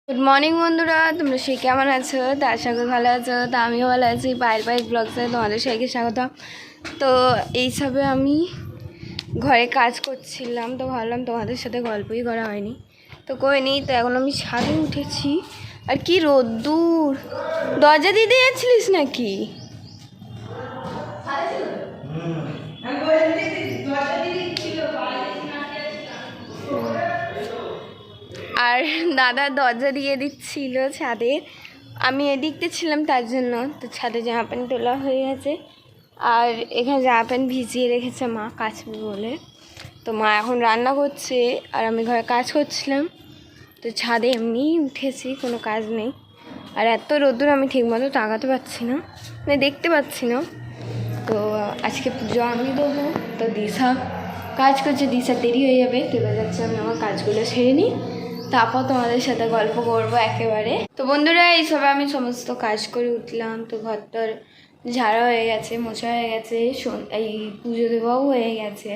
Good morning বন্ধুরা, তোমরা সে কেমন আছো? তো আশা করি ভালো আছো। তো আমিও ভালো আছি। পায়ের ব্লগসে তোমাদের সবাইকে স্বাগতম। তো এইসবে আমি ঘরে কাজ করছিলাম, তো ভাবলাম তোমাদের সাথে গল্পই করা হয়নি, তো করিনি। তো এখন আমি ছাদে উঠেছি। আর কি রোদ্দুর! দরজা দিতে যাচ্ছিলিস নাকি? আর দাদা দরজা দিয়ে দিচ্ছিল ছাদে, আমি এদিকতে ছিলাম তার জন্য। তো ছাদে জামা প্যান্ট তোলা হয়ে গেছে, আর এখানে জামা প্যান্ট ভিজিয়ে রেখেছে মা কাচবে বলে। তো মা এখন রান্না করছে আর আমি ঘরে কাজ করছিলাম। তো ছাদে এমনি উঠেছি, কোনো কাজ নেই। আর এত রোদ্দুর আমি ঠিকমতো তাকাতে পারছি না, মানে দেখতে পাচ্ছি না। তো আজকে পুজো আমি দেবো। তো দিশা কাজ করছে, দিশা দেরি হয়ে যাবে। তো এবার যাচ্ছে আমি আমার কাজগুলো সেরে নিই, তারপর তোমাদের সাথে গল্প করবো একেবারে। তো বন্ধুরা, এইসবে আমি সমস্ত কাজ করে উঠলাম। তো ঘরটার ঝাড়া হয়ে গেছে, মোছা হয়ে গেছে, এই পুজো দেওয়াও হয়ে গেছে।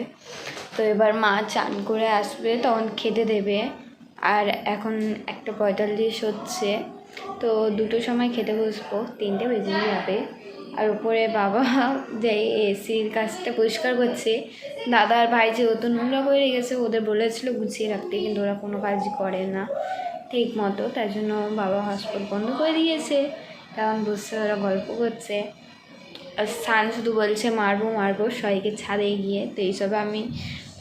তো এবার মা চান করে আসবে, তখন খেতে দেবে। আর এখন 1:45 হচ্ছে, তো 2টোর সময় খেতে বসবো, 3টে বেজে যাবে। আর উপরে বাবা যে এসির কাজটা পরিষ্কার করছে, দাদা আর ভাই যেহেতু নোংরা করে রেখেছে, ওদের বলেছিল গুছিয়ে রাখতে, কিন্তু ওরা কোনো কাজই করে না ঠিক মতো। তার জন্য বাবা হটস্পট বন্ধ করে দিয়েছে। তখন বসে ওরা গল্প করছে। আর সান শুধু বলছে মারবো সবাইকে ছাদে গিয়ে। তো এইসবে আমি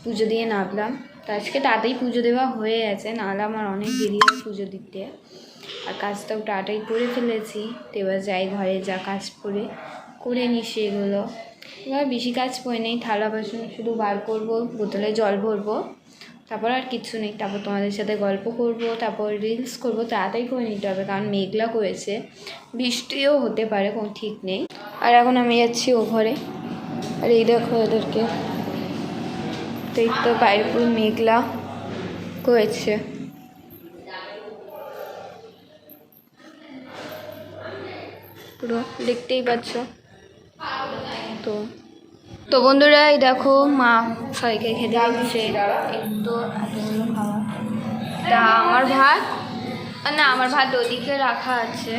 পুজো দিয়ে নামলাম। তো আজকে তাড়াতাড়ি পুজো দেওয়া হয়ে গেছে, নাহলে আমার অনেক দেরি হয় পুজো দিতে। আর কাজটাও তাড়াতাড়ি করে ফেলেছি। তো এবার যাই ঘরে, যা কাজ করে নিই সেগুলো। এবার বেশি কাজ করে নেই, থালা বাসন শুধু বার করবো, বোতলে জল ভরবো, তারপর আর কিছু নেই। তারপর তোমাদের সাথে গল্প করব, তারপর রিলস করব। তাড়াতাড়ি করে নিতে হবে, কারণ মেঘলা করেছে, বৃষ্টিও হতে পারে, কোনো ঠিক নেই। আর এখন আমি যাচ্ছি ও ঘরে। আর এই দেখো এদেরকে, তো এই তো বাইরে পুরো মেঘলা করেছে। পুরো দেখতেই পাচ্ছ। তো বন্ধুরা, এই দেখো মা সবাইকে খেতে দিচ্ছে। একটু এতগুলো খাওয়া, তা আমার ভাত ওদিকে রাখা আছে।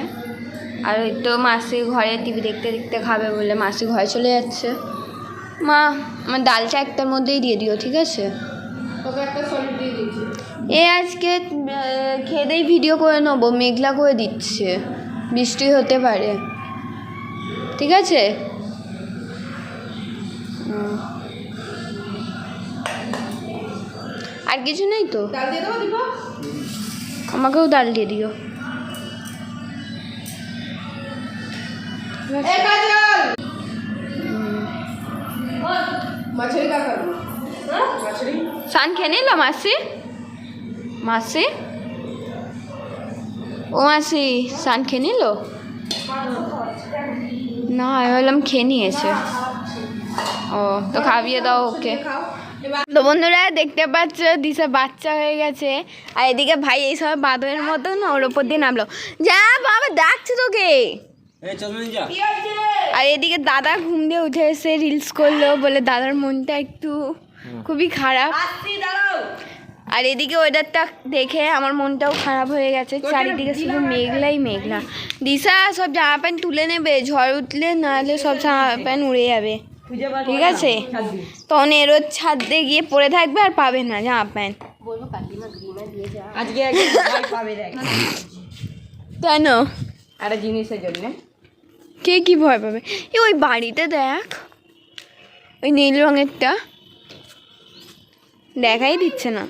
আর ওই তো মাসি ঘরে টিভি দেখতে দেখতে খাবে বলে মাসি ঘরে চলে যাচ্ছে। মা, আমার ডালটা একটার মধ্যেই দিয়ে দিও, ঠিক আছে? আজকে খেয়েই ভিডিও করে নেবো, মেঘলা করে দিচ্ছে, বৃষ্টি হতে পারে, ঠিক আছে? আর কিছু নেই তো? আমাকেও ডাল দিয়ে দিও। সান খেয়ে নিল মাসি? ও মাসি, সান খেয়ে নিল? না, আমি বললাম খেয়ে নিয়েছে। ও, তো খাইয়ে দাও ওকে। তো বন্ধুরা, দেখতে পাচ্ছ দিশা বাচ্চা হয়ে গেছে। আর এদিকে ভাই এইসব বাদরের মতন ওর ওপর দিয়ে নামলো। যা বাবা, ডাকছে তোকে। আর এদিকে দাদা ঘুম দিয়ে উঠে এসে রিলস করলো, বলে দাদার মনটা একটু খুবই খারাপ। আর এদিকে ওয়েদারটা দেখে আমার মনটাও খারাপ হয়ে গেছে। চারিদিকে শুধু মেঘলা। দিশা সব জামা প্যান্ট তুলে নেবে, ঝড় উঠলে, নাহলে সব জামা প্যান্ট উড়ে যাবে, ঠিক আছে? তখন রোদ ছাদে গিয়ে পরে থাকবে আর পাবে না জামা প্যান্ট। কেন? একটা জিনিসের জন্য কে কি ভয় পাবে? ওই বাড়িতে দেখ, ওই নীল রঙেরটা দেখাই দিচ্ছে না।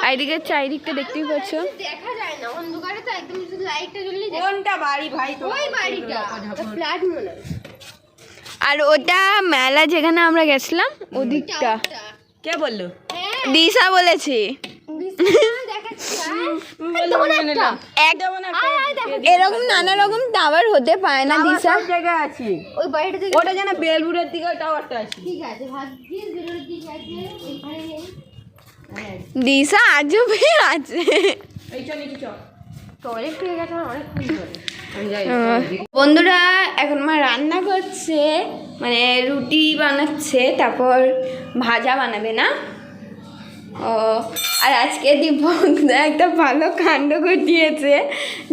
আর এদিকে চারিদিকটা দেখতেই পাচ্ছ, দেখা যায় না অন্ধকারে, তো একদম শুধু লাইটটা জ্বললে কোনটা বাড়ি ভাই? ওই বাড়িটা ফ্ল্যাট মনে হয়। আর ওটা মেলা যেখানে আমরা গেছিলাম ওদিকটা। কে বললো? দিশা বলেছে। এরকম নানা রকম টাওয়ার হতে পারে না দিশা। জায়গায় আছে ওই বাড়িটা থেকে, ওটা যেন বেলুরের দিকে টাওয়ারটা আছে। ঠিক আছে, ভাগ্যিস বেরোর দিকে আছে এখানে। দিশা আজও আছে। এইটা নিচে চল। বন্ধুরা, এখন মা রান্না করছে, মানে রুটি বানাচ্ছে, তারপর ভাজা বানাবে না? ও আর আজকে দীপকদা একটা ভালো কাণ্ড ঘটিয়েছে,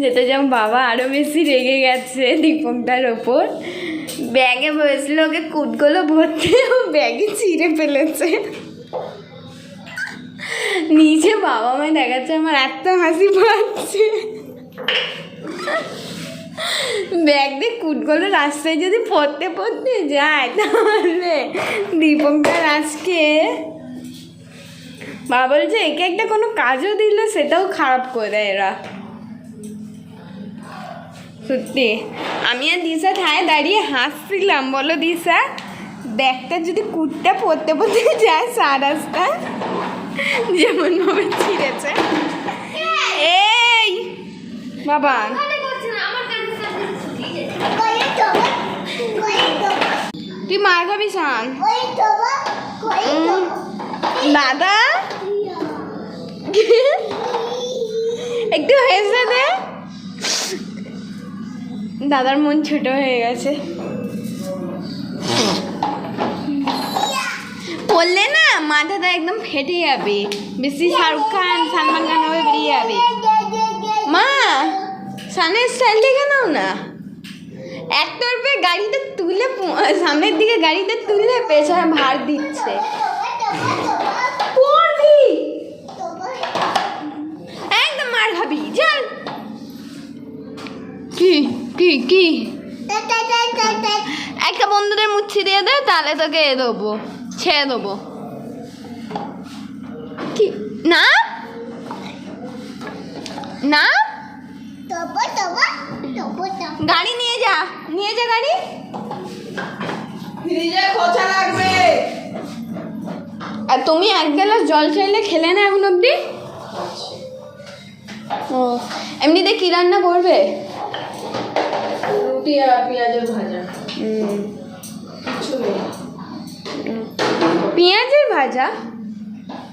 যেটা যেমন বাবা আরও বেশি রেগে গেছে দীপকদার ওপর। ব্যাগে বসলে ওকে কুটগুলো ভরতে, ও ব্যাগে ছিঁড়ে ফেলেছে। নিচে বাবা মায় দেখাচ্ছে, আমার এত হাসি পাচ্ছে। ব্যাগ দিয়ে কুটগুলো রাস্তায় যদি পড়তে পড়তে যায় তাহলে দীপকদার আজকে বাবা বলছে একে একটা কোনো কাজও দিলে সেটাও খারাপ করে দেয় এরা। সত্যি আমি আর দিশা ঠায় দাঁড়িয়ে হাসছিলাম, বলো দিশা ব্যাগটা যদি কুটটা পড়তে পড়তে যায় রাস্তা যেমন ভাবে ছিঁড়েছে। এই বাবা তুই মার খাবি শান। দাদা একটু হেসে দে, দাদার মন ছোট হয়ে গেছে। পড়লে না মাথাটা একদম ফেটে যাবে, বেশি শাহরুখ খান সালমান খান হয়ে বেরিয়ে যাবে। মা সামনের স্টাইল দেখে নাও না, একটার পে গাড়িতে তুলে সামনের দিকে গাড়িতে তুলে পেছনে ভার দিচ্ছে। পড়বি একদম মার খাবি, চল। কি কি কি একটা বন্ধুদের মুচ্ছি দিয়ে দে, তাহলে তোকে দেবো, ছেড়ে দেবো। কি না না গাড়ি নিয়ে যা, নিয়ে যা গাড়ি। ফ্রিজে খোঁচা লাগবে। আর তুমি এক গ্লাস জল চাইলে খেলে না এখন অবধি। ও এমনিতে কি রান্না করবে? রুটি আর পেঁয়াজের ভাজা। কিছু নেই। পেঁয়াজের ভাজা?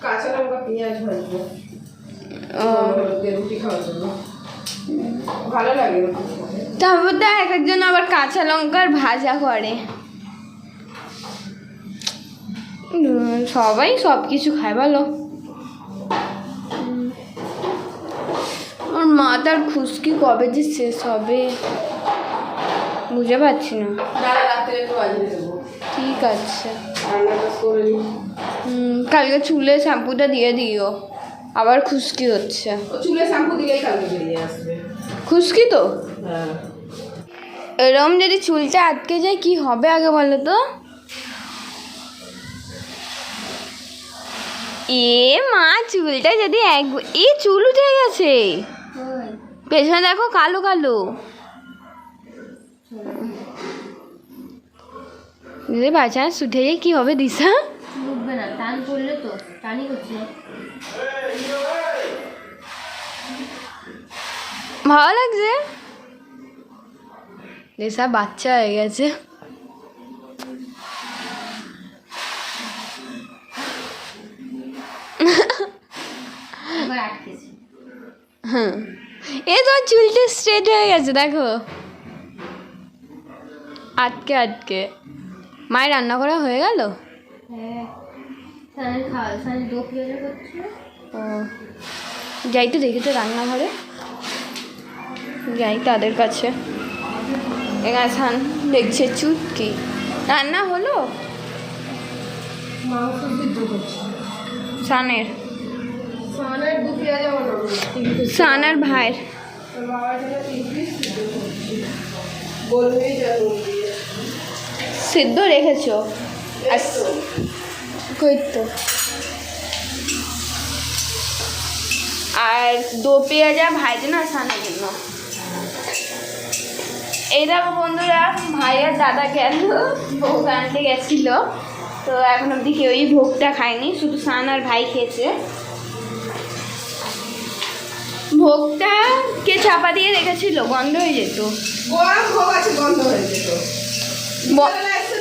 কাঁচা লঙ্কা পেঁয়াজ ভাজবো। ও রুটি খাওয়ার জন্য ভালো লাগে। তারপর তো এক একজন আবার কাঁচা লঙ্কার ভাজা করে। সবাই সব কিছু খায় ভালো। আমার মাথার খুশকি কবে যে শেষ হবে বুঝে পাচ্ছি না। রাত্রে একটু বাজিয়ে দেবো। ঠিক আছে, রান্নাটা করে নিই। কালকে চুলে শ্যাম্পুটা দিয়ে দিও, আবার খুশকি হচ্ছে। চুলে শ্যাম্পু দিলেই কালকে বেরিয়ে আসবে। খুশকি তো হ্যাঁ, এরম যদি চুলটা আটকে যায় কি হবে আগে বলো তো? এ মা চুলটা যদি এই চুল উঠে গেছে, পেছনে দেখো কালো কালো। যদি বাই চান্স উঠে যায় কি হবে দিশা? উঠবে না, টান পড়লে তো টানই করছে। ভালো লাগছে, দিশা বাচ্চা হয়ে গেছে। এবার আটকেছে। হ্যাঁ এই তোমার চুলটা স্ট্রেট হয়ে গেছে দেখো, আটকে আটকে। মায়ের রান্না করা হয়ে গেল? হ্যাঁ, সানের খাওয়া, সানের দো পেঁয়াজা করছে। ও যাই তো দেখি তো রান্নাঘরে, যাই তাদের কাছে। এখানে সান দেখছে চুটকি রান্না হলো মাংস সিদ্ধ করছি। সানের, সানের দু পেঁয়াজা বানাবো। সান আর ভাইয়ের। বাবার জন্য 3 পিস সিদ্ধ করছি। বলবেই যাবো দিয়ে সিদ্ধ রেখেছো? আর কই তো। আর দো পেঁয়াজা ভাইজে না সানের জন্য। এই দেখো বন্ধুরা, ভাই আর দাদা গেল ভোগ আনতে গেছিল, তো এখন অব্দি কেউই ভোগটা খায়নি, শুধু সান আর ভাই খেয়েছে। ভোগটা কে চাপা দিয়ে রেখেছিল, গন্ধ হয়ে যেত। গরম ভোগ আছে, গন্ধ হয়ে যেত। ব- বিকেলবেলা এসে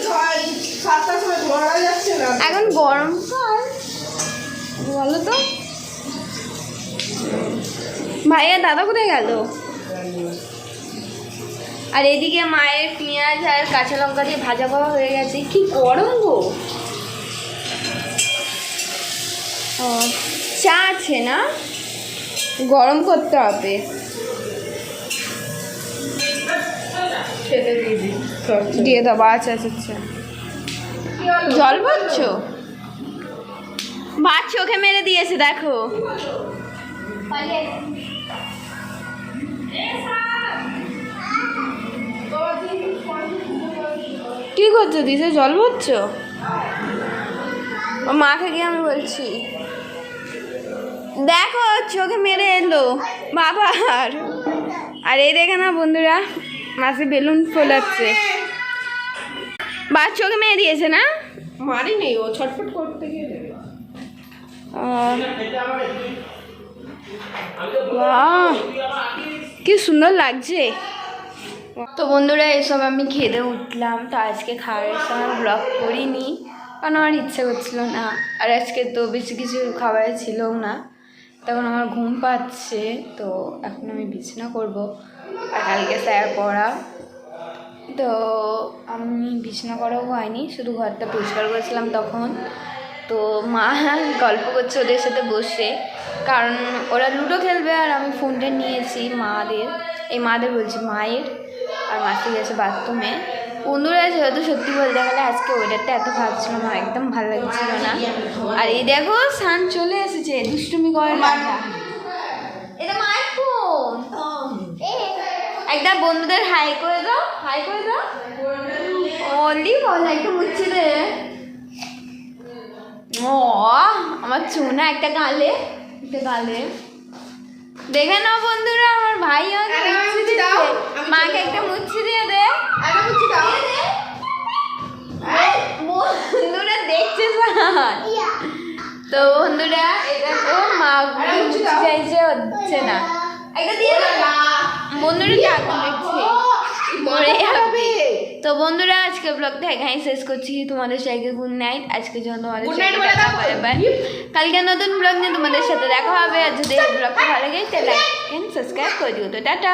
7টার সময় ধরা যাচ্ছে না। এখন গরমকাল বলো তো। ভাইয়া দাদা কোথায় গেল? আর এদিকে মায়ের পেঁয়াজ আর কাঁচা লঙ্কা দিয়ে ভাজা করা হয়ে গেছে। কি গরম গো, ও চা আছে না, গরম করতে হবে। খেতে দিয়ে দিই দিয়ে দেবো, আচ্ছা আচ্ছা আচ্ছা। জল ভরছো? ভাত চোখে মেরে দিয়েছে দেখো। কি করছো দিছে, জল ভরছো? ও মাকে গিয়ে আমি বলছি, দেখো চোখে মেরে এলো বাবা। আর এই দেখে না বন্ধুরা, মাসে বেলুন ফোলাচ্ছে। বা চোখে মেরে দিয়েছে না? মারি নেই, ও ছটফট করতে গেলে। বাহ, কি সুন্দর লাগছে। তো বন্ধুরা এসব আমি খেতে উঠলাম। তো আজকে খাবারের সময় ব্লগ করিনি, কারণ আমার ইচ্ছে করছিল না। আর আজকে তো বেশি কিছু খাবার ছিলও না, তখন আমার ঘুম পাচ্ছে। তো এখন আমি বিছানা করব। আর কালকে স্যার পড়া, তো আমি বিছানা করাও হয়নি, শুধু ঘরটা পরিষ্কার করেছিলাম তখন। তো মা গল্প করছে ওদের সাথে বসে, কারণ ওরা লুডো খেলবে আর আমি ফোনটা নিয়েছি মাদের, মাদের বলছি মায়ের। আর মাসি গেছে বাথরুমে। বন্ধুরা যেহেতু সত্যি বলতে গেলে আজকে ওয়েদারটা এত ভালো ছিল না, একদম ভালো লাগছিল না। আর এই দেখো সান চলে এসেছে, দুষ্টুমি করে না। এটা মায়ের ফোন। একদম বন্ধুদের হাই করে দাও, হাই করে দাও। ওলি বল, একটু মুচ্ছে দে। ও আমার চুনা একটা গালে, একটা গালে দেখে নাও বন্ধুরা। আমার ভাই মাকে একটা মুচ্ছি দিয়ে দে। বন্ধুরা দেখছে তো বন্ধুরা এটা তো মা চাইছে, হচ্ছে না। একটা দিয়ে বন্ধুরা দেখছে মরে যাবে। তো বন্ধুরা আজকে ব্লগটা এখানেই শেষ করছি। তোমাদের সবাইকে গুড নাইট। আজকের জন্য তোমাদের কালকে নতুন ব্লগ নিয়ে তোমাদের সাথে দেখা হবে। আর যদি ব্লগটা ভালো লাগে তাহলে লাইক এন্ড সাবস্ক্রাইব করে দিও। তো টাটা।